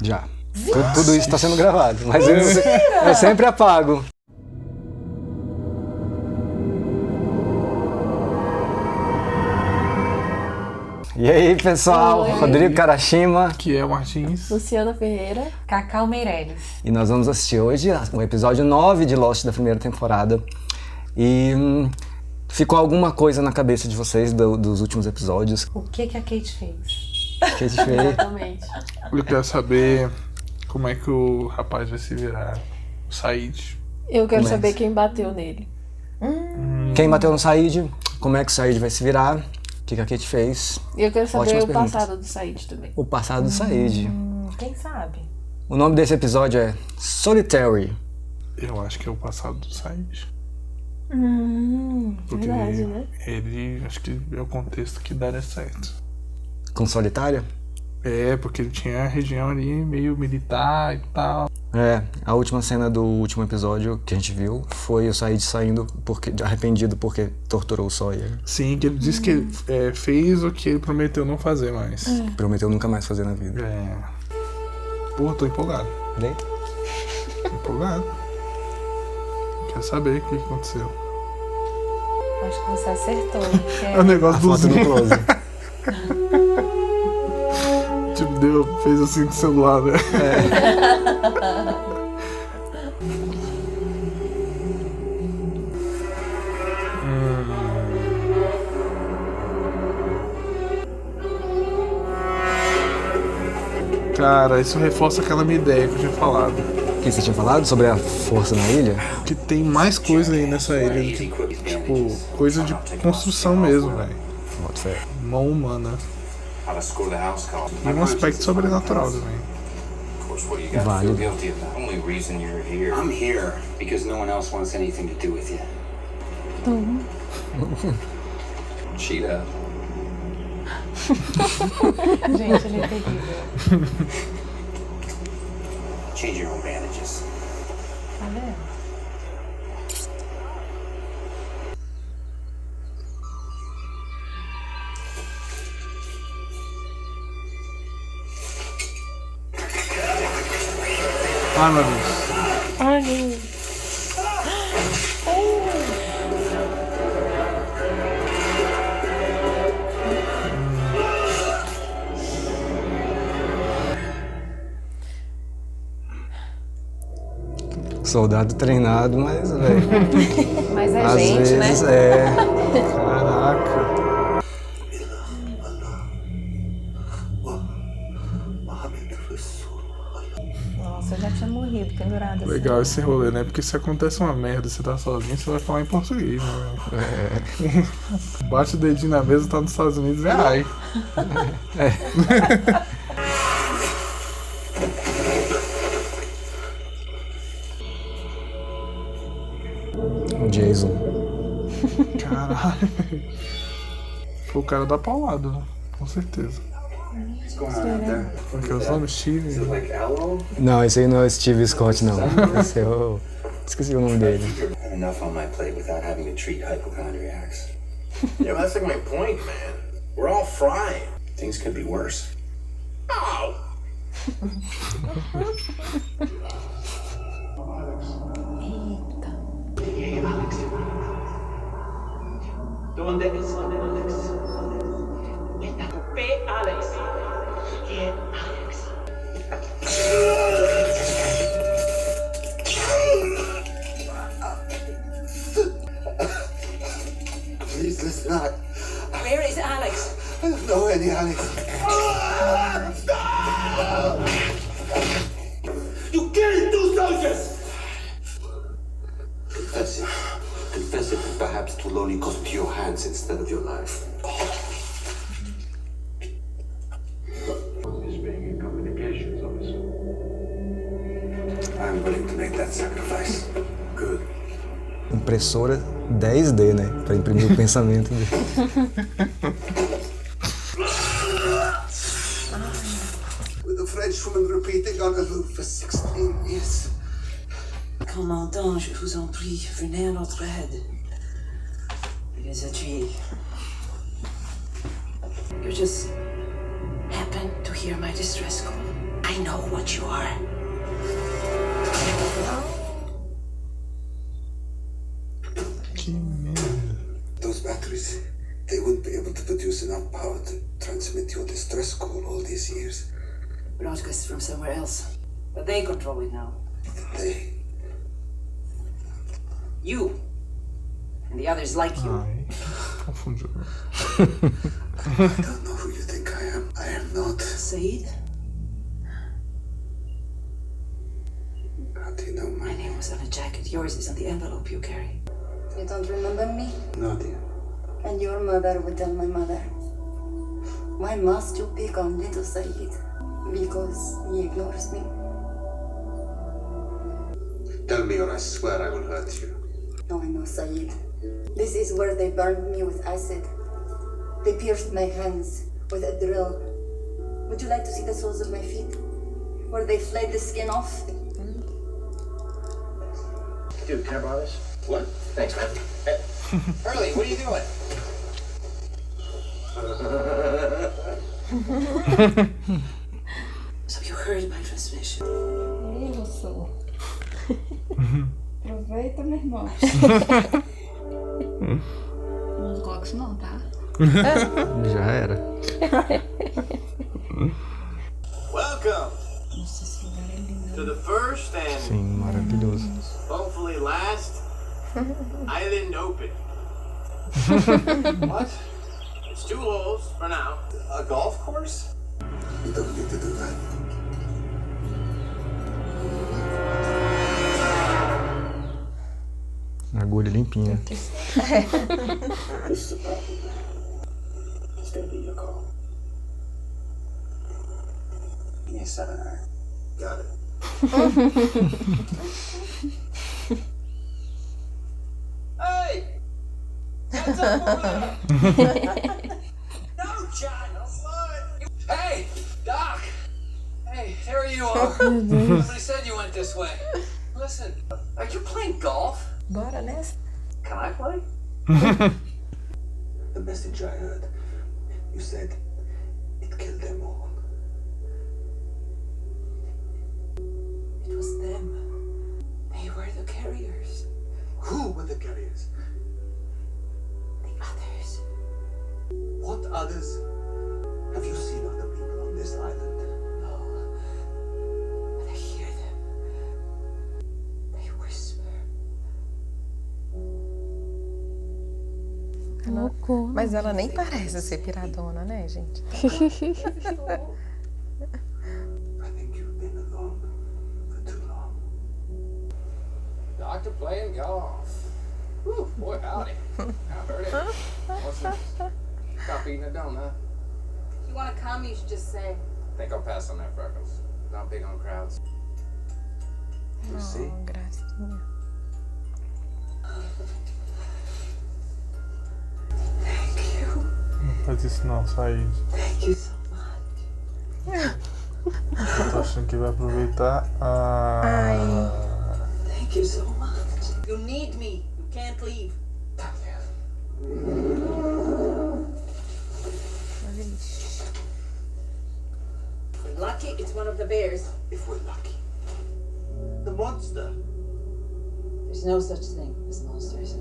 Já. Tudo isso tá sendo gravado, mas eu sempre apago. E aí, pessoal? Oi. Rodrigo Karashima. Que é o Martins. Luciana Ferreira. Cacau Meirelles. E nós vamos assistir hoje o episódio 9 de Lost da primeira temporada. E ficou alguma coisa na cabeça de vocês dos últimos episódios? O que a Kate fez? Que a gente fez? Exatamente. Eu quero saber como é que o rapaz vai se virar. O Said. Eu quero Começa. saber quem bateu nele. Quem bateu no Said? Como é que o Said vai se virar? O que a Kate fez? E eu quero saber Ótimas o perguntas. passado do Said também. O passado do Said. Quem sabe? O nome desse episódio é Solitary. Eu acho que é o passado do Said. Porque Verdade, né? ele, acho que é o contexto que daria certo. Com Solitária? É, porque ele tinha a região ali meio militar e tal. É, a última cena do último episódio que a gente viu foi o Said saindo arrependido porque torturou o Sawyer. Sim, que ele disse que fez o que ele prometeu não fazer mais. Prometeu nunca mais fazer na vida. É. Porra, tô empolgado. Daí? Empolgado. Quero saber o que aconteceu. Acho que você acertou. Que É o negócio A do foto no zoom. close. Tipo, fez assim com o celular, né? Cara, isso reforça aquela minha ideia que eu tinha falado. O que você tinha falado sobre a força na ilha? Que tem mais coisa aí nessa ilha do que, tipo, coisa de construção mesmo, velho. Bota fé. Mão humana. E um aspecto sobrenatural também. Válido. Only reason you're here. I'm here because no one else wants anything to do with you. Cheetah. Gente, ele é terrível. Change your own bandages. Tá vendo? Ai, meu Deus. Ai, meu. Soldado treinado, mas, velho. Mas é Às gente, vezes né? Caraca. Nossa, eu já tinha morrido pendurada. assim. Legal esse rolê, né? Porque se acontece uma merda, você tá sozinho, você vai falar em português, né? Bate o dedinho na mesa, tá nos Estados Unidos e ai. O Jason. Caralho. Foi o cara da paulada, né? Com certeza. What's going on out there? Como que é o nome? Steve? Is it like aloe? Não, esse aí não é o Steve Scott, não. Esse é o... Esqueci o nome dele. Had enough on my plate without having to treat hypochondriacs. Yeah, but that's like my point, man. We're all frying. Things could be worse. Oh! ¿Dónde es Alex? Ve Alex. ¿Quién Alex? Please, let's not. Where is Alex? I don't know any Alex. You killed 2 soldiers! Confess it. Confess it, and perhaps it will only cost you your hands instead of your life. Is being a communications officer. I'm willing to make that sacrifice. Good. Impressora 10D, né? Pra imprimir o pensamento dele. With a Frenchwoman repeating on a loop for 16 years. Commandant, je vous en prie, venez à notre aide. Il les a tués. You just happened to hear my distress call. I know what you are. Que merda. Those batteries, they wouldn't be able to produce enough power to transmit your distress call all these years. Broadcast from somewhere else. But they control it now. They. You. And the others like you. Ai, confundiu. I don't know who you think I am. I am not. Said? How do you know My name was on a jacket. Yours is on the envelope you carry. You don't remember me? No, dear. And your mother would tell my mother. Why must you pick on little Said? Because he ignores me. Tell me or I swear I will hurt you. No, I know, Said. This is where they burned me with acid. They pierced my hands with a drill. Would you like to see the soles of my feet? Where they flayed the skin off? Dude, can I borrow this? What? Thanks, man. Hey, Early, what are you doing? So you heard my transmission. Isso. Aproveita, meu irmão. Não coloca isso não, tá? Já era. Welcome Nossa, esse lugar é lindo. to the first and Sim, maravilhoso. hopefully last island open. What? It's 2 holes for now. A golf course? You don't need to do that. Agulha limpinha. This is a problem. It's gonna be your call. Yes, sir. Got it. Hey! Heads up over there! No, John! No slide! Hey! Doc! Hey, there you are. Somebody said you went this way. Listen, are you playing golf? Bora nessa? Can I play? The message I heard, you said it killed them all. It was them. They were the carriers. Who were the carriers? The others. What others? Have you seen other people on this island? No. But I hear them. They whisper. Loucura. Mas ela nem parece ser piradona, né, gente? I think you've been alone for too long. Doctor playing golf. Whew, boy, howdy. I heard it. What's this? Stop eating a donut. If you want to come, you should just say. Think I'll pass on that, Freckles. Not big on crowds. You see? Oh, gracinha. Thank you. Não faz isso não, Said. Thank you so much. Eu tô achando que vai aproveitar. Thank you so much. You need me. You can't leave. If we're lucky, it's one of the bears. If we're lucky. The monster. There's no such thing as monsters.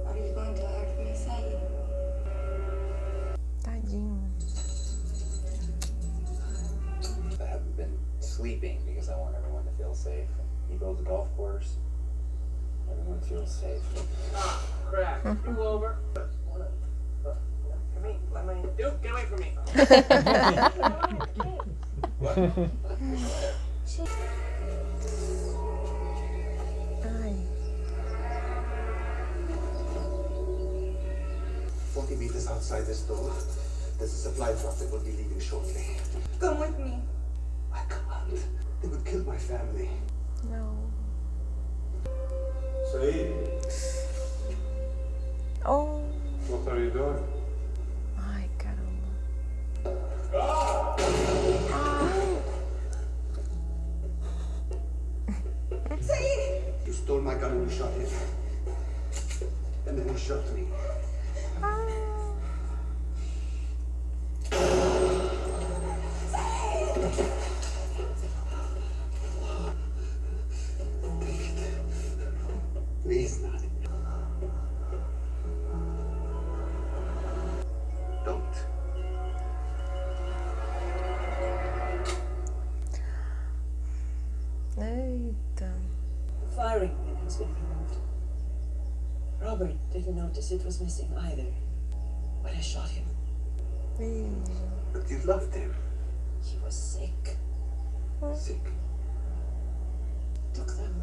Are you going to hurt me, Said? Tadinho. I haven't been sleeping because I want everyone to feel safe. He builds a golf course. Everyone feels safe. Ah, crap. You over. Come here. Let me. Dude, get away from me. What? Ai. 40 meters outside this door, there's a supply truck that will be leaving shortly. Come with me. I can't. They would kill my family. Não. Said, Oh. what are you doing? Ai, caramba. You stole my gun and you shot him. And then you shot me. has been removed. Robert didn't notice it was missing either when I shot him. But you loved him. He was sick. Sick. Took them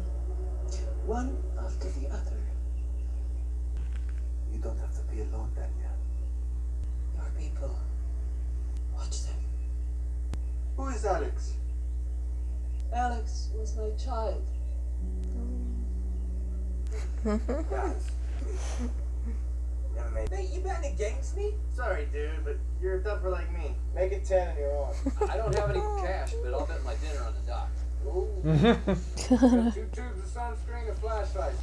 one after the other. You don't have to be alone, Daniel. Your people. Watch them. Who is Alex? Alex was my child. Guys, Hey, you betting against me? Sorry, dude, but you're a duffer like me. Make it 10 and you're on. I don't have any cash, but I'll bet my dinner on the dock. Ooh. Got 2 tubes of sunscreen and flashlight.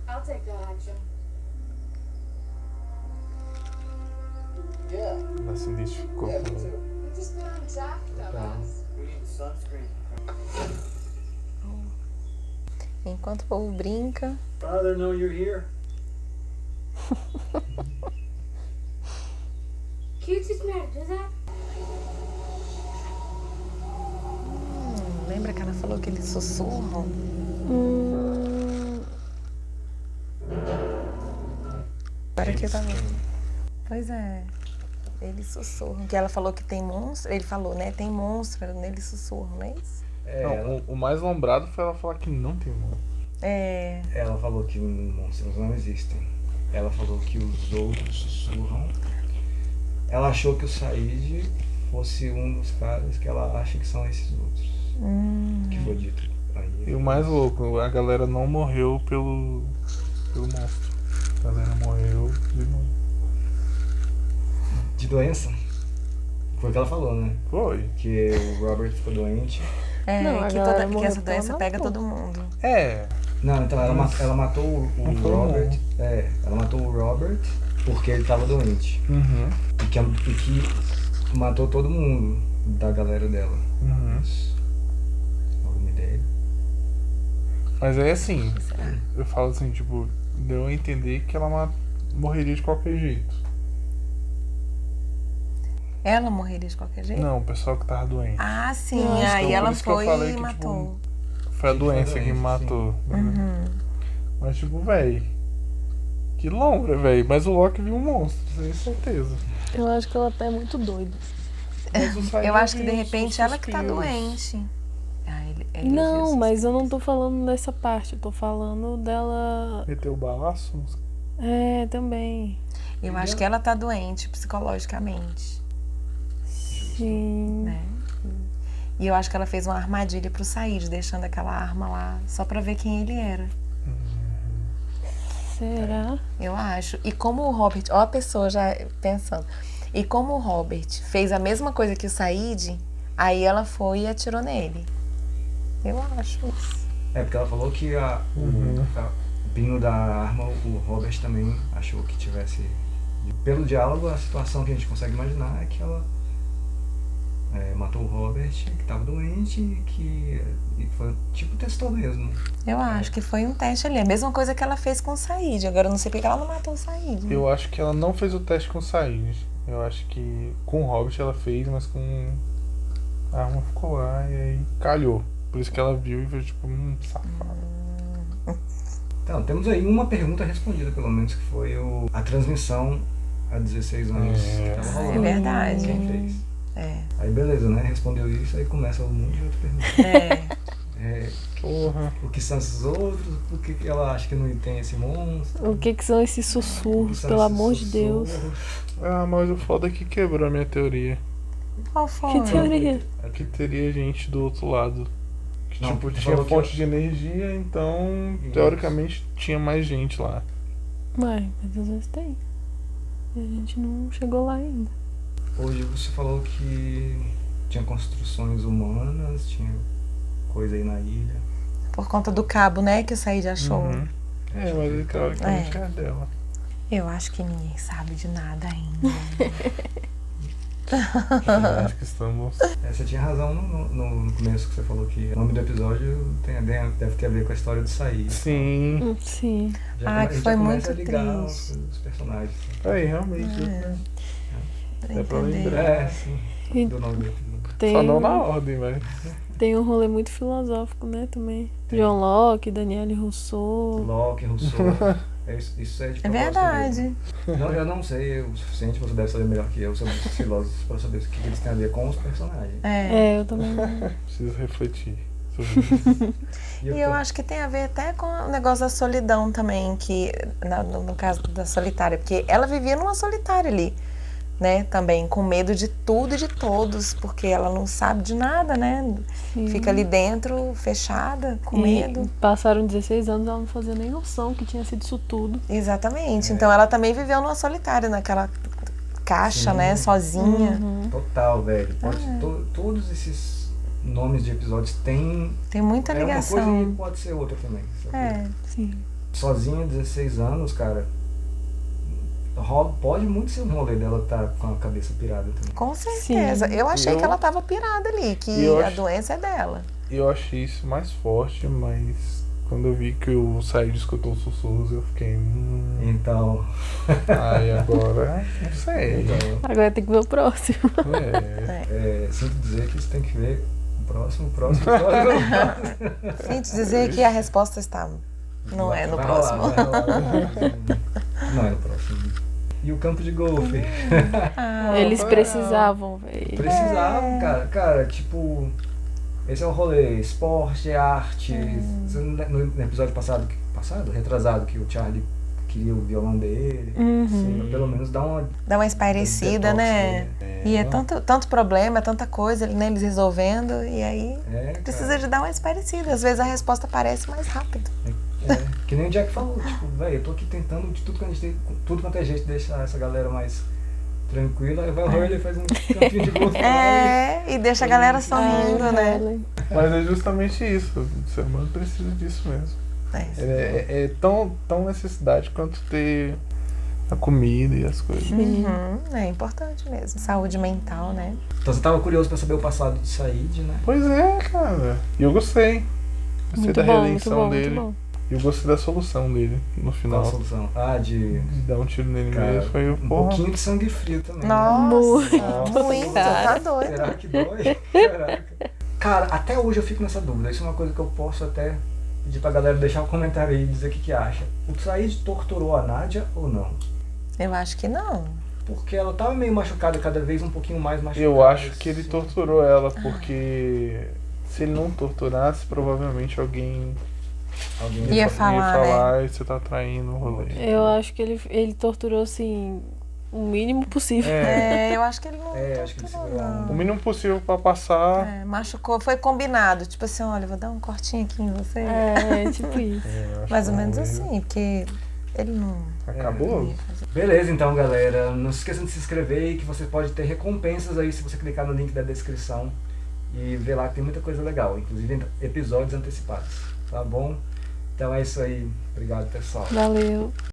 I'll take that action. Yeah. Ela se identificou Yeah, com me ele. too. We've just been on Jack, dumbass. We need the sunscreen. Enquanto o povo brinca. Father, know you're here. Can you teach me how to do that? Lembra que ela falou que eles sussurram? Agora que eu tava. Pois é. Eles sussurram. Que ela falou que tem monstro. Ele falou, né? Tem monstro. Eles sussurram, não é isso? Não, o mais lombrado foi ela falar que não tem monstro. É. Ela falou que monstros não existem. Ela falou que os outros sussurram. Ela achou que o Said fosse um dos caras que ela acha que são esses outros. Que foi dito aí. E o mais louco, a galera não morreu pelo monstro. A galera morreu De doença? Foi o que ela falou, né? Foi. Que o Robert ficou doente. É, Não, a que, galera que morreu essa porque ela doença pega matou. todo mundo. É. Não, então ela matou o Matou Robert. não. Ela matou o Robert porque ele tava doente. Uhum. E que matou todo mundo da galera dela. Uhum. Alguma ideia? Mas aí assim, eu falo assim, tipo, deu a entender que ela morreria de qualquer jeito. Ela morreria de qualquer jeito? Não, o pessoal que tava doente. Ah, sim. Então, Aí por ela isso que eu foi falei e que, matou. Foi a doença que me doença, matou. Uhum. Mas tipo, véi. Que lombra, véi. Mas o Loki viu um monstro, sem certeza. Eu acho que ela tá muito doida. Mas o Said Eu acho que viu de os repente ela que tá suspiros. doente. Ah, ele Não, viu mas eu não tô falando dessa parte. Eu tô falando dela. Meteu o balaço? É, também. Eu acho que ela tá doente psicologicamente, Sim. né? E eu acho que ela fez uma armadilha pro Said, deixando aquela arma lá só pra ver quem ele era. Será? Eu acho. E como o Robert, ó a pessoa já pensando. E como o Robert fez a mesma coisa que o Said, aí ela foi e atirou nele. Eu acho isso. É, porque ela falou que o pino da arma, o Robert também achou que tivesse. Pelo diálogo, a situação que a gente consegue imaginar é que ela matou o Robert, que estava doente e foi tipo testou mesmo. Eu acho que foi um teste ali. A mesma coisa que ela fez com o Said. Agora eu não sei porque ela não matou o Said. Né? Eu acho que ela não fez o teste com o Said. Eu acho que com o Hobbit ela fez, mas com a arma ficou lá e aí calhou. Por isso que ela viu e fez tipo, safado. Então, temos aí uma pergunta respondida, pelo menos, que foi a transmissão há 16 anos. Que tava rolando. É verdade. Quem fez. É. Aí beleza, né? Respondeu isso, aí começa um monte de outras perguntas. Porra. O que são esses outros? Por que ela acha que não tem esse monstro? O que são esses O que sussurros, são pelo esses amor de Deus? sussurros? Ah, mas o foda é que quebrou a minha teoria. Qual foi? Que teoria? É que teria gente do outro lado. Que Não, tipo, tu tinha falou que fonte de energia, então Isso. teoricamente tinha mais gente lá. Ué, mas às vezes tem. E a gente não chegou lá ainda. Hoje você falou que tinha construções humanas, tinha coisa aí na ilha. Por conta do cabo, né, que o Said achou. Uhum. É, mas ele teoricamente é dela. Eu acho que ninguém sabe de nada ainda. Eu acho que estamos. Você tinha razão no começo que você falou que o nome do episódio deve ter a ver com a história do Said. Sim. Sim. Ah, que foi muito a ligar triste. os personagens. Aí, realmente. Pra É pra entender. lembrar. Sim. E do nome do episódio. tem, Só não na ordem, mas. tem um rolê muito filosófico, né, também. John Locke, Danielle Rousseau. Locke, Rousseau. Isso é de É propósito verdade. mesmo. Não, eu não sei o suficiente, você deve saber melhor que eu sobre os filósofos para saber o que eles têm a ver com os personagens. É, eu também não. Preciso refletir sobre isso. E eu acho que tem a ver até com o negócio da solidão também, que no caso da solitária, porque ela vivia numa solitária ali, né, também, com medo de tudo e de todos, porque ela não sabe de nada, né? Sim. Fica ali dentro, fechada, com E medo. passaram 16 anos, ela não fazia nem noção que tinha sido isso tudo. Exatamente. Então ela também viveu numa solitária, naquela caixa, Sim. né, sozinha. Total, velho. Todos esses nomes de episódios têm. Tem muita É uma ligação. coisa e pode ser outra também. sabe? É. Sim. Sozinha, 16 anos, cara. Pode muito ser um rolê dela estar com a cabeça pirada também. Com certeza. Sim. Eu achei Eu- que ela tava pirada ali, que eu a acho- doença é dela. Eu achei isso mais forte, mas quando eu vi que o Said escutou os sussurros, eu fiquei. Então. Ai, agora. Não sei. então Agora tem que ver o próximo. sinto dizer que você tem que ver o próximo. Sem te dizer que a resposta está. Não é no Vai próximo. rolar, vai rolar. Não é no próximo. E o campo de golfe? Eles precisavam, velho. Precisavam, cara. Cara, tipo. Esse é o rolê. Esporte, arte. No episódio passado? Retrasado, que o Charlie queria o violão dele. Sim, pelo menos dá uma espairecida, detox né? nele. E é tanto problema, tanta coisa, né, eles resolvendo, e aí precisa cara. de dar uma espairecida. Às vezes a resposta aparece mais rápido. Que nem o Jack falou, tipo, velho, eu tô aqui tentando de tudo quanto é jeito deixar essa galera mais tranquila, aí vai o Hurley e faz um campinho de golfe. E deixa a galera sorrindo, né? Mas é justamente isso. O ser humano precisa disso mesmo. É tão necessidade quanto ter a comida e as coisas. É importante mesmo. Saúde mental, né? Então você tava curioso pra saber o passado de Said, né? Pois é, cara. E eu gostei. Gostei Muito da bom, redenção muito bom, dele. muito bom. E eu gostei da solução dele no Qual final. a solução? De dar um tiro nele cara, mesmo. Foi o um porra. pouquinho de sangue frio também. Nossa, Né? muito, tá doido. Será que dói? Caraca. Cara, até hoje eu fico nessa dúvida. Isso é uma coisa que eu posso até pedir pra galera deixar um comentário aí e dizer o que acha. O Said torturou a Nádia ou não? Eu acho que não. Porque ela tava meio machucada, cada vez um pouquinho mais machucada. Eu acho que ele torturou ela, porque se ele não torturasse, provavelmente alguém ia falar, e você tá traindo o rolê. Eu acho que ele torturou, assim, o mínimo possível. Eu acho que ele não acho que ele torturou, segurou não. O mínimo possível pra passar. Machucou, foi combinado. Tipo assim, olha, vou dar um cortinho aqui em você. Tipo isso. Mais ou menos assim, porque ele não... Acabou? Beleza, então, galera. Não se esqueçam de se inscrever e que você pode ter recompensas aí se você clicar no link da descrição e ver lá que tem muita coisa legal, inclusive episódios antecipados. Tá bom? Então é isso aí. Obrigado, pessoal. Valeu.